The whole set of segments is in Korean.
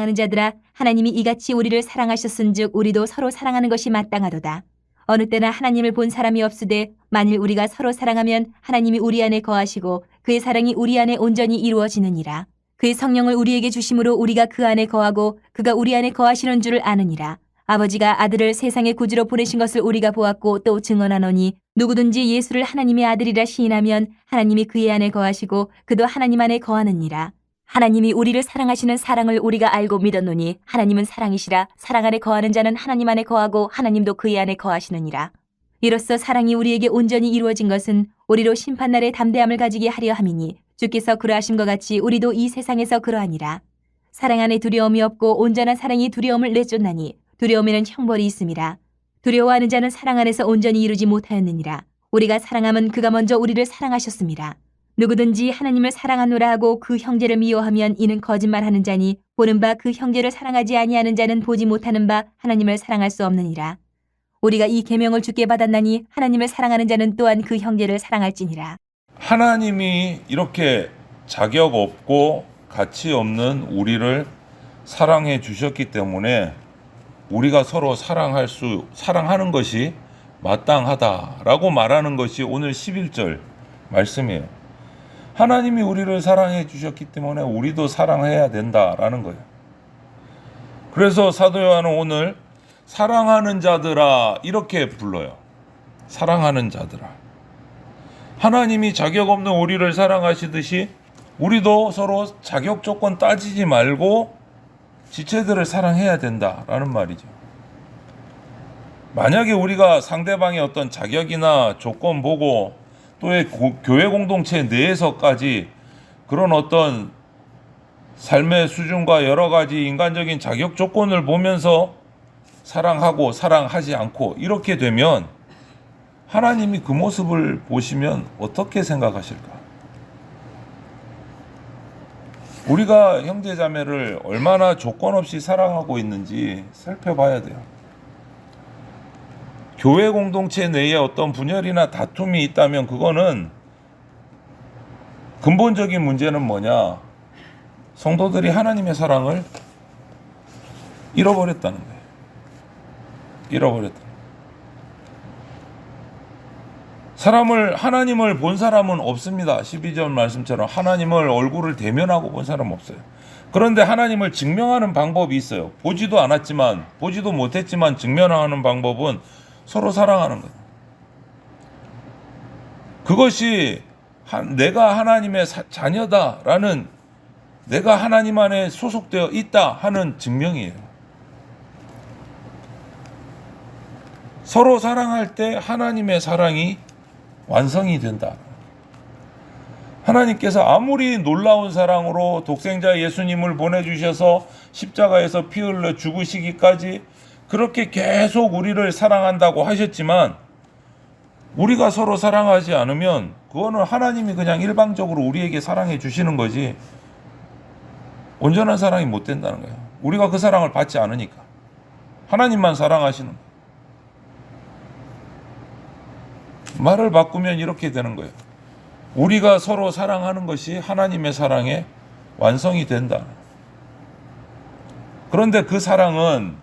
사랑하는 자들아, 하나님이 이같이 우리를 사랑하셨은즉 우리도 서로 사랑하는 것이 마땅하도다. 어느 때나 하나님을 본 사람이 없으되 만일 우리가 서로 사랑하면 하나님이 우리 안에 거하시고 그의 사랑이 우리 안에 온전히 이루어지느니라. 그의 성령을 우리에게 주심으로 우리가 그 안에 거하고 그가 우리 안에 거하시는 줄을 아느니라. 아버지가 아들을 세상의 구주로 보내신 것을 우리가 보았고 또 증언하노니 누구든지 예수를 하나님의 아들이라 시인하면 하나님이 그의 안에 거하시고 그도 하나님 안에 거하느니라. 하나님이 우리를 사랑하시는 사랑을 우리가 알고 믿었노니 하나님은 사랑이시라. 사랑 안에 거하는 자는 하나님 안에 거하고 하나님도 그의 안에 거하시느니라. 이로써 사랑이 우리에게 온전히 이루어진 것은 우리로 심판날에 담대함을 가지게 하려 함이니 주께서 그러하심과 같이 우리도 이 세상에서 그러하니라. 사랑 안에 두려움이 없고 온전한 사랑이 두려움을 내쫓나니 두려움에는 형벌이 있음이라. 두려워하는 자는 사랑 안에서 온전히 이루지 못하였느니라. 우리가 사랑함은 그가 먼저 우리를 사랑하셨음이라. 누구든지 하나님을 사랑하노라 하고 그 형제를 미워하면 이는 거짓말하는 자니 보는 바 그 형제를 사랑하지 아니하는 자는 보지 못하는 바 하나님을 사랑할 수 없느니라. 우리가 이 계명을 주께 받았나니 하나님을 사랑하는 자는 또한 그 형제를 사랑할지니라. 하나님이 이렇게 자격 없고 가치 없는 우리를 사랑해 주셨기 때문에 우리가 서로 사랑하는 것이 마땅하다라고 말하는 것이 오늘 11절 말씀이에요. 하나님이 우리를 사랑해 주셨기 때문에 우리도 사랑해야 된다라는 거예요. 그래서 사도 요한은 오늘 사랑하는 자들아 이렇게 불러요. 사랑하는 자들아. 하나님이 자격 없는 우리를 사랑하시듯이 우리도 서로 자격 조건 따지지 말고 지체들을 사랑해야 된다라는 말이죠. 만약에 우리가 상대방의 어떤 자격이나 조건 보고 또 교회 공동체 내에서까지 그런 어떤 삶의 수준과 여러 가지 인간적인 자격 조건을 보면서 사랑하고 사랑하지 않고 이렇게 되면 하나님이 그 모습을 보시면 어떻게 생각하실까? 우리가 형제자매를 얼마나 조건 없이 사랑하고 있는지 살펴봐야 돼요. 교회 공동체 내에 어떤 분열이나 다툼이 있다면 그거는 근본적인 문제는 뭐냐? 성도들이 하나님의 사랑을 잃어버렸다는 거예요. 잃어버렸다. 하나님을 본 사람은 없습니다. 12절 말씀처럼 하나님을 얼굴을 대면하고 본 사람은 없어요. 그런데 하나님을 증명하는 방법이 있어요. 보지도 못했지만 증명하는 방법은 서로 사랑하는 거예요. 그것이 내가 하나님의 자녀다라는, 내가 하나님 안에 소속되어 있다 하는 증명이에요. 서로 사랑할 때 하나님의 사랑이 완성이 된다. 하나님께서 아무리 놀라운 사랑으로 독생자 예수님을 보내주셔서 십자가에서 피 흘려 죽으시기까지 그렇게 계속 우리를 사랑한다고 하셨지만 우리가 서로 사랑하지 않으면 그거는 하나님이 그냥 일방적으로 우리에게 사랑해 주시는 거지 온전한 사랑이 못 된다는 거예요. 우리가 그 사랑을 받지 않으니까. 하나님만 사랑하시는 거예요. 말을 바꾸면 이렇게 되는 거예요. 우리가 서로 사랑하는 것이 하나님의 사랑의 완성이 된다. 그런데 그 사랑은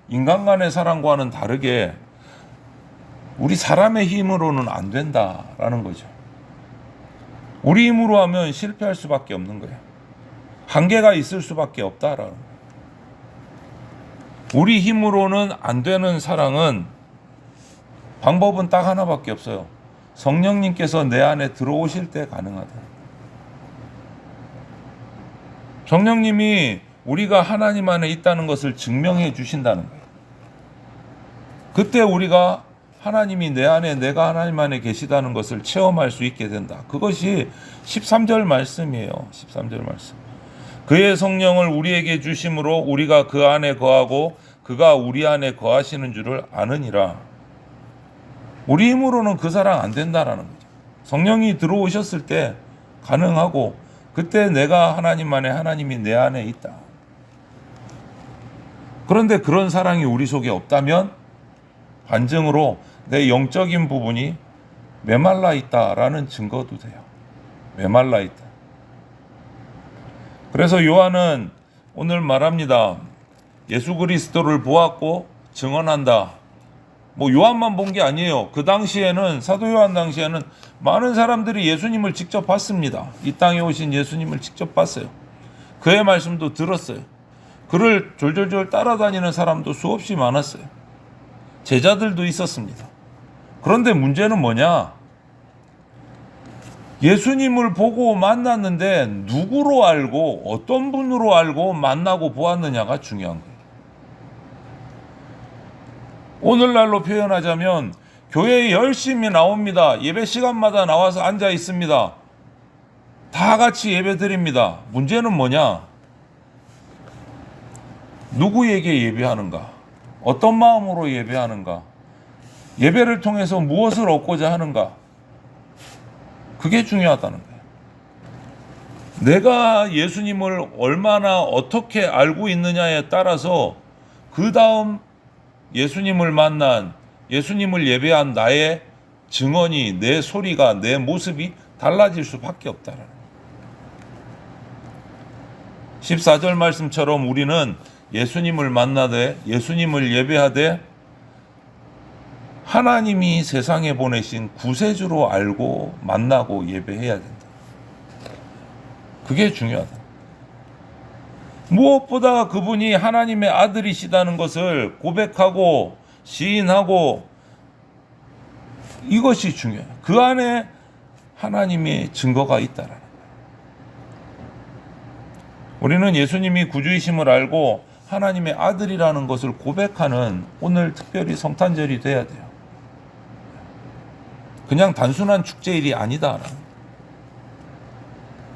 인간 간의 사랑과는 다르게 우리 사람의 힘으로는 안 된다라는 거죠. 우리 힘으로 하면 실패할 수밖에 없는 거예요. 한계가 있을 수밖에 없다라는 거예요. 우리 힘으로는 안 되는 사랑은 방법은 딱 하나밖에 없어요. 성령님께서 내 안에 들어오실 때 가능하다. 성령님이 우리가 하나님 안에 있다는 것을 증명해 주신다는 거예요. 그때 우리가 하나님이 내 안에, 내가 하나님 안에 계시다는 것을 체험할 수 있게 된다. 그것이 13절 말씀이에요. 13절 말씀. 그의 성령을 우리에게 주심으로 우리가 그 안에 거하고 그가 우리 안에 거하시는 줄을 아느니라. 우리 힘으로는 그 사랑 안 된다라는 거죠. 성령이 들어오셨을 때 가능하고 그때 내가 하나님 안에, 하나님이 내 안에 있다. 그런데 그런 사랑이 우리 속에 없다면 반증으로 내 영적인 부분이 메말라 있다라는 증거도 돼요. 메말라 있다. 그래서 요한은 오늘 말합니다. 예수 그리스도를 보았고 증언한다. 뭐 요한만 본 게 아니에요. 그 당시에는, 사도 요한 당시에는 많은 사람들이 예수님을 직접 봤습니다. 이 땅에 오신 예수님을 직접 봤어요. 그의 말씀도 들었어요. 그를 졸졸졸 따라다니는 사람도 수없이 많았어요. 제자들도 있었습니다. 그런데 문제는 뭐냐? 예수님을 보고 만났는데 누구로 알고 어떤 분으로 알고 만나고 보았느냐가 중요한 거예요. 오늘날로 표현하자면 교회에 열심히 나옵니다. 예배 시간마다 나와서 앉아 있습니다. 다 같이 예배 드립니다. 문제는 뭐냐? 누구에게 예배하는가? 어떤 마음으로 예배하는가? 예배를 통해서 무엇을 얻고자 하는가? 그게 중요하다는 거예요. 내가 예수님을 얼마나 어떻게 알고 있느냐에 따라서 그 다음 예수님을 만난, 예수님을 예배한 나의 증언이, 내 소리가, 내 모습이 달라질 수밖에 없다는 거예요. 14절 말씀처럼 우리는 예수님을 만나되, 예수님을 예배하되 하나님이 세상에 보내신 구세주로 알고 만나고 예배해야 된다. 그게 중요하다. 무엇보다 그분이 하나님의 아들이시다는 것을 고백하고 시인하고, 이것이 중요해요. 그 안에 하나님의 증거가 있다라는 거예요. 우리는 예수님이 구주이심을 알고 하나님의 아들이라는 것을 고백하는 오늘 특별히 성탄절이 돼야 돼요. 그냥 단순한 축제일이 아니다.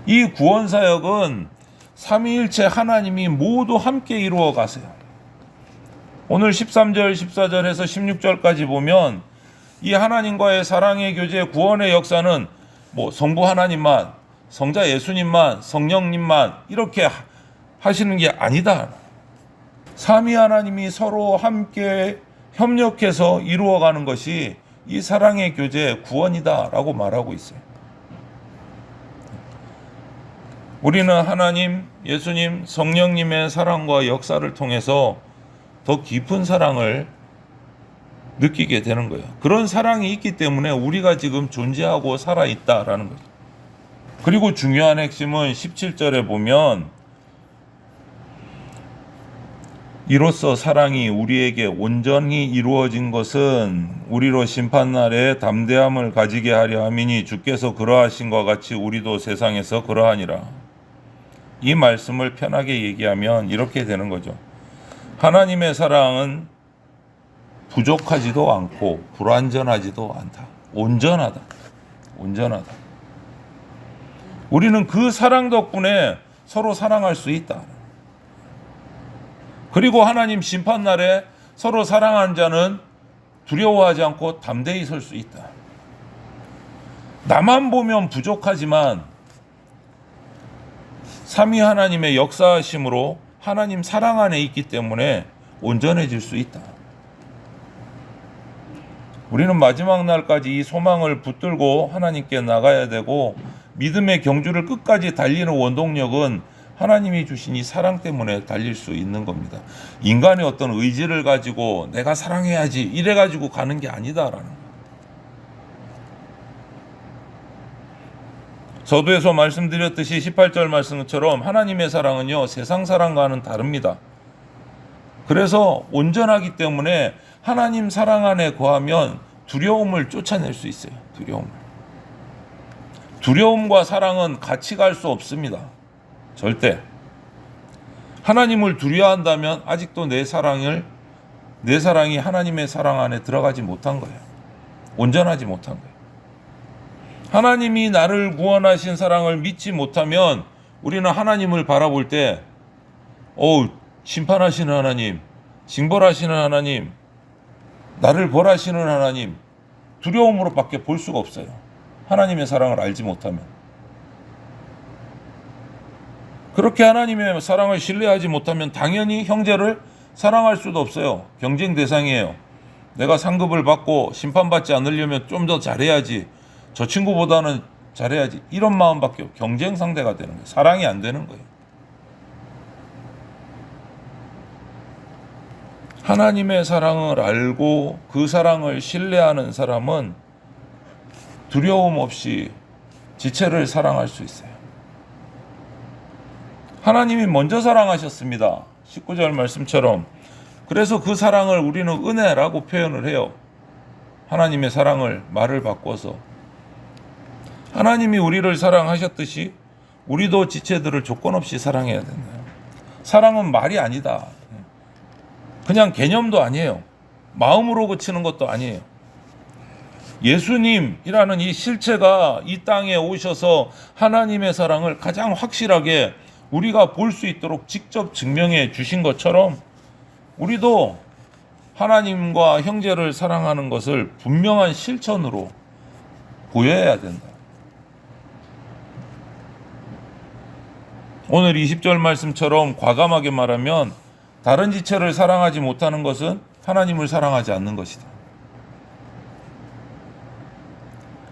이 구원사역은 삼위일체 하나님이 모두 함께 이루어 가세요. 오늘 13절, 14절에서 16절까지 보면 이 하나님과의 사랑의 교제, 구원의 역사는 뭐 성부 하나님만, 성자 예수님만, 성령님만 이렇게 하시는 게 아니다. 삼위 하나님이 서로 함께 협력해서 이루어가는 것이 이 사랑의 교제, 구원이다라고 말하고 있어요. 우리는 하나님, 예수님, 성령님의 사랑과 역사를 통해서 더 깊은 사랑을 느끼게 되는 거예요. 그런 사랑이 있기 때문에 우리가 지금 존재하고 살아있다라는 거죠. 그리고 중요한 핵심은 17절에 보면 이로써 사랑이 우리에게 온전히 이루어진 것은 우리로 심판날에 담대함을 가지게 하려 함이니 주께서 그러하신 것 같이 우리도 세상에서 그러하니라. 이 말씀을 편하게 얘기하면 이렇게 되는 거죠. 하나님의 사랑은 부족하지도 않고 불완전하지도 않다. 온전하다. 온전하다. 우리는 그 사랑 덕분에 서로 사랑할 수 있다. 그리고 하나님 심판날에 서로 사랑한 자는 두려워하지 않고 담대히 설 수 있다. 나만 보면 부족하지만 삼위 하나님의 역사하심으로 하나님 사랑 안에 있기 때문에 온전해질 수 있다. 우리는 마지막 날까지 이 소망을 붙들고 하나님께 나가야 되고, 믿음의 경주를 끝까지 달리는 원동력은 하나님이 주신 이 사랑 때문에 달릴 수 있는 겁니다. 인간의 어떤 의지를 가지고 내가 사랑해야지 이래 가지고 가는 게 아니다라는 거예요. 서두에서 말씀드렸듯이 18절 말씀처럼 하나님의 사랑은요, 세상 사랑과는 다릅니다. 그래서 온전하기 때문에 하나님 사랑 안에 거하면 두려움을 쫓아낼 수 있어요. 두려움과 사랑은 같이 갈 수 없습니다. 절대. 하나님을 두려워한다면 아직도 내 사랑이 하나님의 사랑 안에 들어가지 못한 거예요. 온전하지 못한 거예요. 하나님이 나를 구원하신 사랑을 믿지 못하면 우리는 하나님을 바라볼 때 심판하시는 하나님, 징벌하시는 하나님, 나를 벌하시는 하나님, 두려움으로밖에 볼 수가 없어요. 하나님의 사랑을 알지 못하면. 그렇게 하나님의 사랑을 신뢰하지 못하면 당연히 형제를 사랑할 수도 없어요. 경쟁 대상이에요. 내가 상급을 받고 심판받지 않으려면 좀 더 잘해야지, 저 친구보다는 잘해야지, 이런 마음밖에 없어요. 경쟁 상대가 되는 거예요. 사랑이 안 되는 거예요. 하나님의 사랑을 알고 그 사랑을 신뢰하는 사람은 두려움 없이 지체를 사랑할 수 있어요. 하나님이 먼저 사랑하셨습니다. 19절 말씀처럼. 그래서 그 사랑을 우리는 은혜라고 표현을 해요. 하나님의 사랑을 말을 바꿔서. 하나님이 우리를 사랑하셨듯이 우리도 지체들을 조건 없이 사랑해야 된다. 사랑은 말이 아니다. 그냥 개념도 아니에요. 마음으로 그치는 것도 아니에요. 예수님이라는 이 실체가 이 땅에 오셔서 하나님의 사랑을 가장 확실하게 우리가 볼 수 있도록 직접 증명해 주신 것처럼 우리도 하나님과 형제를 사랑하는 것을 분명한 실천으로 보여야 된다. 오늘 20절 말씀처럼 과감하게 말하면 다른 지체를 사랑하지 못하는 것은 하나님을 사랑하지 않는 것이다.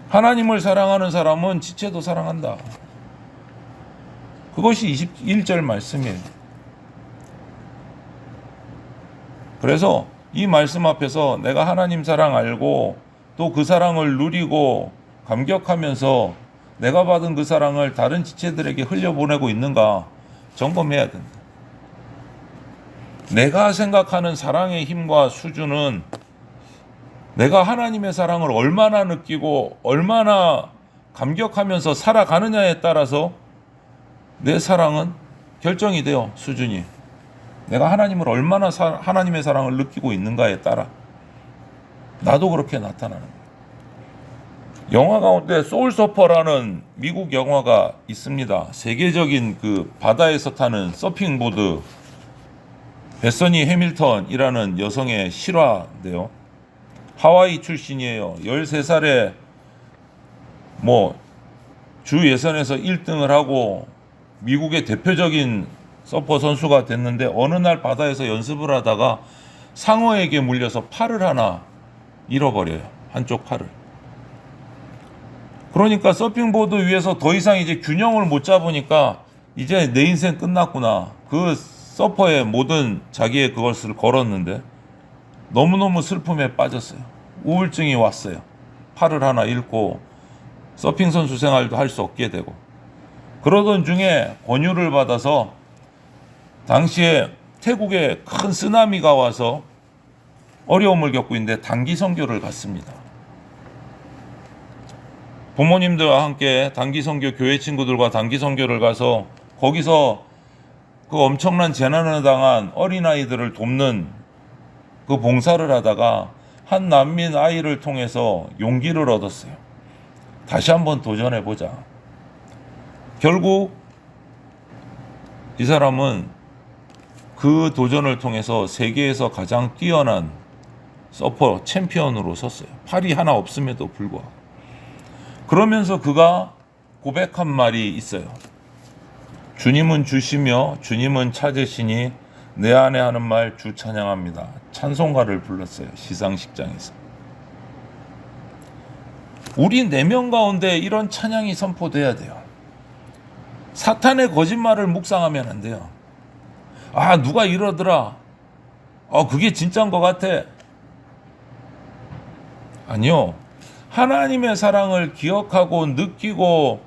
하나님을 사랑하는 사람은 지체도 사랑한다. 그것이 21절 말씀이에요. 그래서 이 말씀 앞에서 내가 하나님 사랑 알고 또 그 사랑을 누리고 감격하면서 내가 받은 그 사랑을 다른 지체들에게 흘려보내고 있는가 점검해야 된다. 내가 생각하는 사랑의 힘과 수준은 내가 하나님의 사랑을 얼마나 느끼고 얼마나 감격하면서 살아가느냐에 따라서 내 사랑은 결정이 돼요. 수준이. 내가 하나님을 얼마나 하나님의 사랑을 느끼고 있는가에 따라 나도 그렇게 나타나는 거예요. 영화 가운데 소울서퍼라는 미국 영화가 있습니다. 세계적인 그 바다에서 타는 서핑보드 베서니 해밀턴이라는 여성의 실화인데요. 하와이 출신이에요. 13살에 주 예선에서 1등을 하고 미국의 대표적인 서퍼 선수가 됐는데 어느 날 바다에서 연습을 하다가 상어에게 물려서 팔을 하나 잃어버려요. 한쪽 팔을. 그러니까 서핑보드 위에서 더 이상 이제 균형을 못 잡으니까 이제 내 인생 끝났구나. 그 서퍼의 모든 자기의 그것을 걸었는데 너무너무 슬픔에 빠졌어요. 우울증이 왔어요. 팔을 하나 잃고 서핑 선수 생활도 할 수 없게 되고 그러던 중에 권유를 받아서 당시에 태국에 큰 쓰나미가 와서 어려움을 겪고 있는데 단기 선교를 갔습니다. 부모님들과 함께 단기 선교 교회 친구들과 단기 선교를 가서 거기서 그 엄청난 재난을 당한 어린아이들을 돕는 그 봉사를 하다가 한 난민 아이를 통해서 용기를 얻었어요. 다시 한번 도전해보자. 결국 이 사람은 그 도전을 통해서 세계에서 가장 뛰어난 서퍼 챔피언으로 섰어요. 팔이 하나 없음에도 불구하고. 그러면서 그가 고백한 말이 있어요. 주님은 주시며 주님은 찾으시니 내 안에 하는 말 주 찬양합니다. 찬송가를 불렀어요. 시상식장에서. 우리 4명 가운데 이런 찬양이 선포돼야 돼요. 사탄의 거짓말을 묵상하면 안 돼요. 아, 누가 이러더라. 그게 진짜인 것 같아. 아니요. 하나님의 사랑을 기억하고 느끼고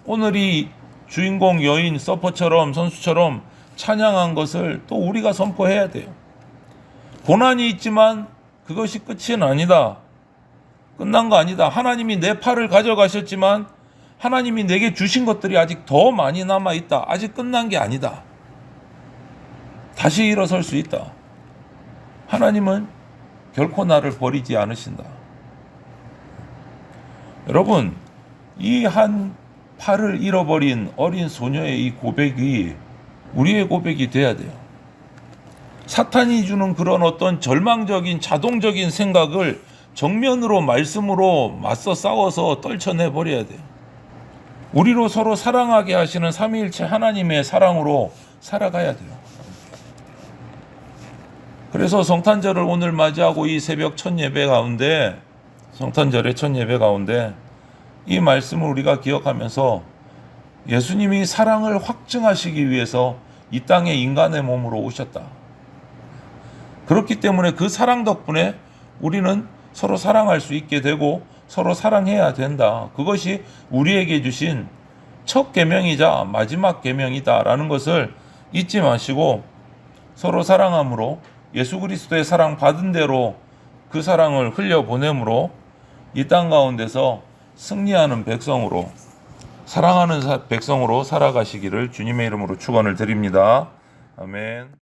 오늘 이 주인공 여인 서퍼처럼 선수처럼 찬양한 것을 또 우리가 선포해야 돼요. 고난이 있지만 그것이 끝은 아니다. 끝난 거 아니다. 하나님이 내 팔을 가져가셨지만 하나님이 내게 주신 것들이 아직 더 많이 남아있다. 아직 끝난 게 아니다. 다시 일어설 수 있다. 하나님은 결코 나를 버리지 않으신다. 여러분, 이 한 팔을 잃어버린 어린 소녀의 이 고백이 우리의 고백이 돼야 돼요. 사탄이 주는 그런 어떤 절망적인 자동적인 생각을 정면으로 말씀으로 맞서 싸워서 떨쳐내 버려야 돼요. 우리로 서로 사랑하게 하시는 삼위일체 하나님의 사랑으로 살아가야 돼요. 그래서 성탄절을 오늘 맞이하고 이 새벽 첫 예배 가운데, 성탄절의 첫 예배 가운데 이 말씀을 우리가 기억하면서 예수님이 사랑을 확증하시기 위해서 이 땅에 인간의 몸으로 오셨다. 그렇기 때문에 그 사랑 덕분에 우리는 서로 사랑할 수 있게 되고 서로 사랑해야 된다. 그것이 우리에게 주신 첫 계명이자 마지막 계명이다라는 것을 잊지 마시고 서로 사랑함으로 예수 그리스도의 사랑 받은 대로 그 사랑을 흘려보내므로 이 땅 가운데서 승리하는 백성으로 사랑하는 백성으로 살아가시기를 주님의 이름으로 축원을 드립니다. 아멘.